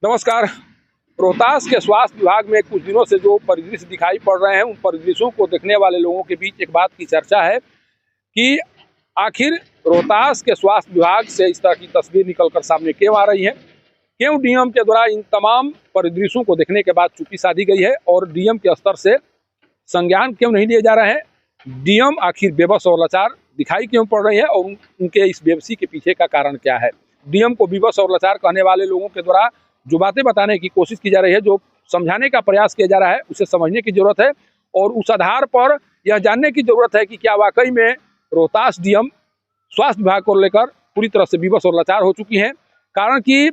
नमस्कार। रोहतास के स्वास्थ्य विभाग में कुछ दिनों से जो परिदृश्य दिखाई पड़ रहे हैं, उन परिदृश्यों को देखने वाले लोगों के बीच एक बात की चर्चा है कि आखिर रोहतास के स्वास्थ्य विभाग से इस तरह की तस्वीर निकलकर सामने क्यों आ रही है। क्यों डीएम के द्वारा इन तमाम परिदृश्यों को देखने के बाद चुप्पी साधी गई है और डीएम के स्तर से संज्ञान क्यों नहीं लिए जा रहे हैं। डीएम आखिर बेबस और लाचार दिखाई क्यों पड़ रही है और उनके इस बेबसी के पीछे का कारण क्या है। डीएम को बेबस और लाचार कहने वाले लोगों के द्वारा जो बातें बताने की कोशिश की जा रही है, जो समझाने का प्रयास किया जा रहा है, उसे समझने की जरूरत है और उस आधार पर यह जानने की जरूरत है कि क्या वाकई में रोहतास डीएम स्वास्थ्य विभाग को लेकर पूरी तरह से बेबस और लाचार हो चुकी हैं। कारण कि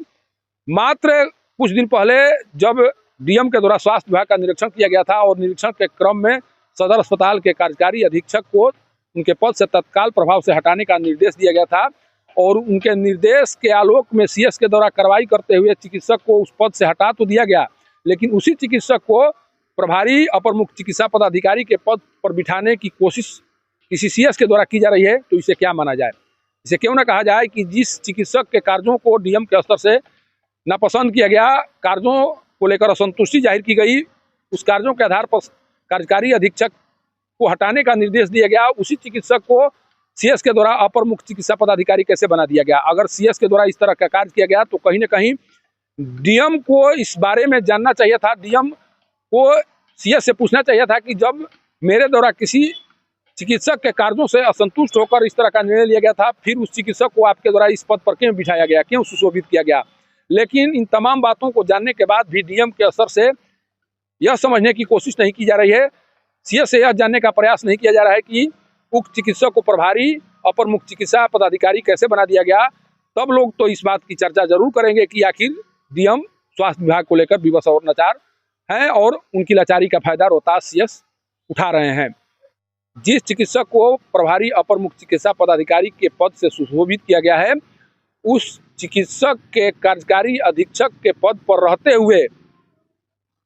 मात्र कुछ दिन पहले जब डीएम के द्वारा स्वास्थ्य विभाग का निरीक्षण किया गया था और निरीक्षण के क्रम में सदर अस्पताल के कार्यकारी अधीक्षक को उनके पद से तत्काल प्रभाव से हटाने का निर्देश दिया गया था और उनके निर्देश के आलोक में सीएस के द्वारा कार्रवाई करते हुए चिकित्सक को उस पद से हटा तो दिया गया, लेकिन उसी चिकित्सक को प्रभारी अपर मुख्य चिकित्सा पदाधिकारी के पद पर बिठाने की कोशिश किसी सीएस के द्वारा की जा रही है। तो इसे क्या माना जाए। इसे क्यों ना कहा जाए कि जिस चिकित्सक के कार्यों को डीएम के स्तर से नापसंद किया गया, कार्यों को लेकर असंतुष्टि जाहिर की गई, उस कार्यों के आधार पर कार्यकारी अधीक्षक को हटाने का निर्देश दिया गया, उसी चिकित्सक को सीएस के द्वारा अपर मुख्य चिकित्सा पदाधिकारी कैसे बना दिया गया। अगर सीएस के द्वारा इस तरह का कार्य किया गया तो कहीं ना कहीं डीएम को इस बारे में जानना चाहिए था। डीएम को सीएस से पूछना चाहिए था कि जब मेरे द्वारा किसी चिकित्सक के कार्यों से असंतुष्ट होकर इस तरह का निर्णय लिया गया था, फिर उस चिकित्सक को आपके द्वारा इस पद पर क्यों बिठाया गया, क्यों सुशोभित किया गया। लेकिन इन तमाम बातों को जानने के बाद भी डीएम के स्तर से यह समझने की कोशिश नहीं की जा रही है, सीएस से यह जानने का प्रयास नहीं किया जा रहा है कि उक्त चिकित्सक को प्रभारी अपर मुख्य चिकित्सा पदाधिकारी कैसे बना दिया गया। तब लोग तो इस बात की चर्चा जरूर करेंगे कि आखिर डीएम स्वास्थ्य विभाग को लेकर विवश और लाचार हैं और उनकी लाचारी का फायदा रोहतास सीएस उठा रहे हैं। जिस चिकित्सक को प्रभारी अपर मुख्य चिकित्सा पदाधिकारी के पद से सुशोभित किया गया है, उस चिकित्सक के कार्यकारी अधीक्षक के पद पर रहते हुए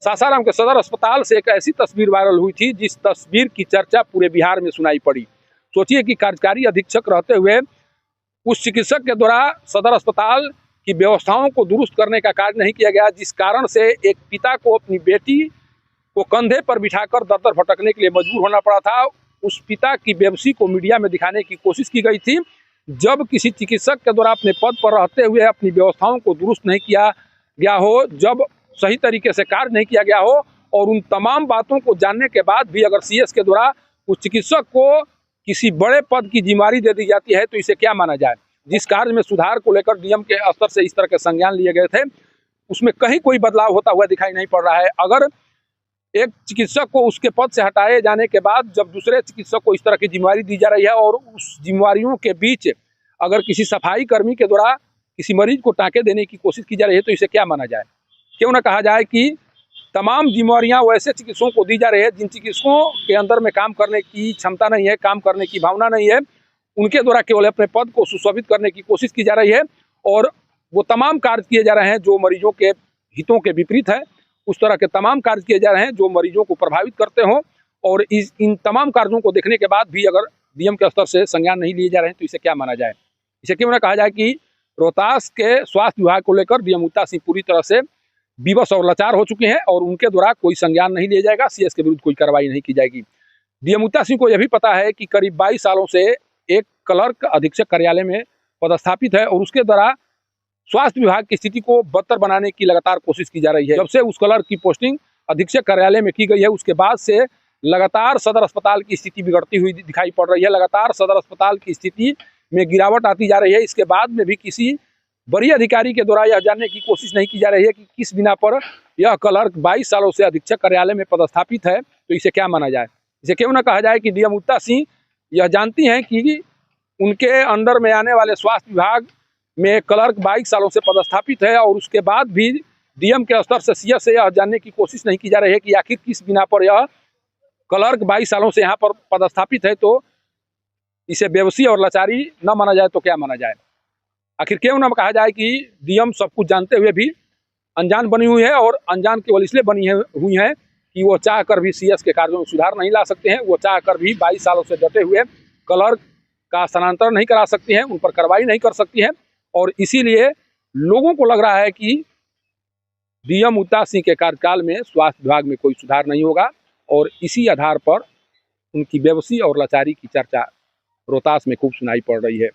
सासाराम के सदर अस्पताल से एक ऐसी तस्वीर वायरल हुई थी जिस तस्वीर की चर्चा पूरे बिहार में सुनाई पड़ी। सोचिए कि कार्यकारी अधीक्षक रहते हुए उस चिकित्सक के द्वारा सदर अस्पताल की व्यवस्थाओं को दुरुस्त करने का कार्य नहीं किया गया, जिस कारण से एक पिता को अपनी बेटी को कंधे पर बिठाकर दर दर भटकने के लिए मजबूर होना पड़ा था। उस पिता की बेबसी को मीडिया में दिखाने की कोशिश की गई थी। जब किसी चिकित्सक के द्वारा अपने पद पर रहते हुए अपनी व्यवस्थाओं को दुरुस्त नहीं किया गया हो, जब सही तरीके से कार्य नहीं किया गया हो और उन तमाम बातों को जानने के बाद भी अगर सीएस के द्वारा उस चिकित्सक को किसी बड़े पद की जिम्मेदारी दे दी जाती है तो इसे क्या माना जाए। जिस कार्य में सुधार को लेकर डीएम के स्तर से इस तरह के संज्ञान लिए गए थे, उसमें कहीं कोई बदलाव होता हुआ दिखाई नहीं पड़ रहा है। अगर एक चिकित्सक को उसके पद से हटाए जाने के बाद जब दूसरे चिकित्सक को इस तरह की जिम्मेदारी दी जा रही है और उस जिम्मेदारियों के बीच अगर किसी सफाई कर्मी के द्वारा किसी मरीज को टाँके देने की कोशिश की जा रही है तो इसे क्या माना जाए। क्यों ना कहा जाए कि तमाम जिम्मेदारियां वैसे चिकित्सकों को दी जा रही है जिन चिकित्सकों के अंदर में काम करने की क्षमता नहीं है, काम करने की भावना नहीं है, उनके द्वारा केवल अपने पद को सुशोभित करने की कोशिश की जा रही है और वो तमाम कार्य किए जा रहे हैं जो मरीजों के हितों के विपरीत है। उस तरह के तमाम कार्य किए जा रहे हैं जो मरीजों को प्रभावित करते हों और इन तमाम कार्यों को देखने के बाद भी अगर डीएम के स्तर से संज्ञान नहीं लिए जा रहे हैं तो इसे क्या माना जाए। इसे क्यों ना कहा जाए कि रोहतास के स्वास्थ्य विभाग को लेकर डीएम ऊता सिंह पूरी तरह से विवश और लाचार हो चुके हैं और उनके द्वारा कोई संज्ञान नहीं लिया जाएगा, सीएस के विरुद्ध कोई कार्रवाई नहीं की जाएगी। डीएम ऊता सिंह को यह भी पता है कि करीब 22 सालों से एक क्लर्क अधीक्षक कार्यालय में पदस्थापित है और उसके द्वारा स्वास्थ्य विभाग की स्थिति को बदतर बनाने की लगातार कोशिश की जा रही है। जब से उस क्लर्क की पोस्टिंग अधीक्षक कार्यालय में की गई है, उसके बाद से लगातार सदर अस्पताल की स्थिति बिगड़ती हुई दिखाई पड़ रही है। लगातार सदर अस्पताल की स्थिति में गिरावट आती जा रही है। इसके बाद में भी किसी बड़ी अधिकारी के द्वारा यह जानने की कोशिश नहीं की जा रही है कि किस बिना पर यह क्लर्क 22 सालों से अधीक्षक कार्यालय में पदस्थापित है। तो इसे क्या माना जाए। इसे क्यों ना कहा जाए कि डीएम ऊता सिंह यह जानती हैं कि उनके अंडर में आने वाले स्वास्थ्य विभाग में क्लर्क 22 सालों से पदस्थापित है और उसके बाद भी डीएम के स्तर से सीएस से यह जानने की कोशिश नहीं की जा रही है कि आखिर किस बिना पर यह क्लर्क 22 सालों से यहाँ पर पदस्थापित है। तो इसे बेबसी और लाचारी न माना जाए तो क्या माना जाए। आखिर क्यों ना कहा जाए कि डीएम सब कुछ जानते हुए भी अनजान बनी हुई है और अनजान केवल इसलिए बनी हुई है कि वो चाह कर भी सीएस के कार्यों में सुधार नहीं ला सकते हैं। वो चाह कर भी 22 सालों से डटे हुए क्लर्क का स्थानांतरण नहीं करा सकती हैं, उन पर कार्रवाई नहीं कर सकती हैं और इसीलिए लोगों को लग रहा है कि डीएम मुत्ता सिंह के कार्यकाल में स्वास्थ्य विभाग में कोई सुधार नहीं होगा और इसी आधार पर उनकी बेबसी और लाचारी की चर्चा रोहतास में खूब सुनाई पड़ रही है।